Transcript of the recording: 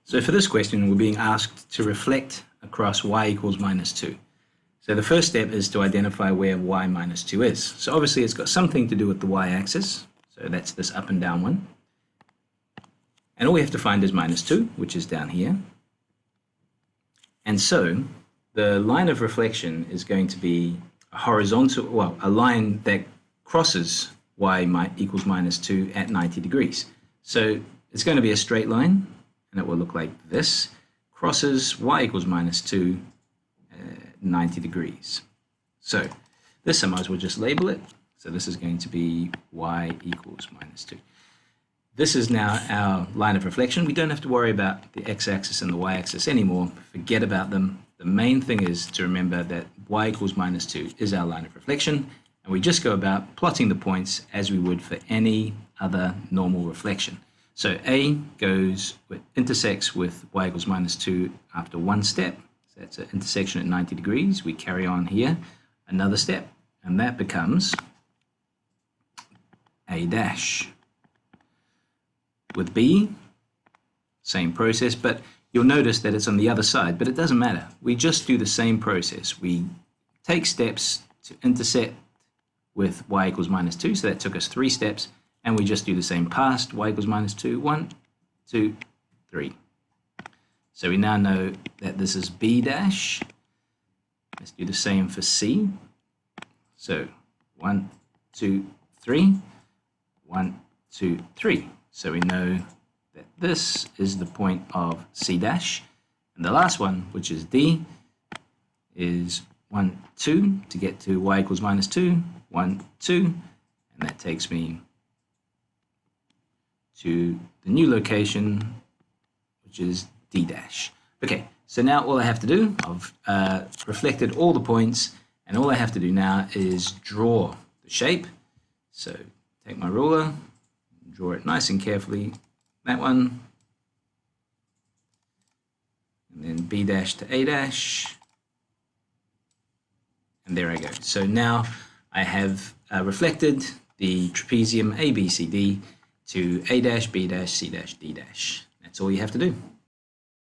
So for this question, we're being asked to reflect across y equals minus 2. So the first step is to identify where y minus 2 is. So obviously it's got something to do with the y-axis. So that's this up and down one. And all we have to find is minus 2, which is down here. And so the line of reflection is going to be a horizontal, well, a line that crosses y equals minus 2 at 90 degrees. So it's going to be a straight line, and it will look like this. Crosses y equals minus 2 at 90 degrees. So this I might as well just label it. So this is going to be y equals minus 2. This is now our line of reflection. We don't have to worry about the x-axis and the y-axis anymore. Forget about them. The main thing is to remember that y equals minus 2 is our line of reflection, and we just go about plotting the points as we would for any other normal reflection. So A intersects with y equals minus 2 after one step. So that's an intersection at 90 degrees. We carry on here another step, and that becomes A dash. With B, same process, but you'll notice that it's on the other side, but it doesn't matter. We just do the same process. We take steps to intersect with y equals minus 2, so that took us 3 steps, and we just do the same past y equals minus 2, 1, 2, 3. So we now know that this is B dash. Let's do the same for C. So 1, 2, 3, 1, 2, 3. So we know that this is the point of C dash. And the last one, which is D, is 1, 2 to get to y equals minus 2, 1, 2, and that takes me to the new location, which is D dash. Okay, so now all I have to do, I've reflected all the points, and all I have to do now is draw the shape. So take my ruler, draw it nice and carefully, that one, and then B dash to A dash, and there I go. So now I have reflected the trapezium ABCD to A dash, B dash, C dash, D dash. That's all you have to do.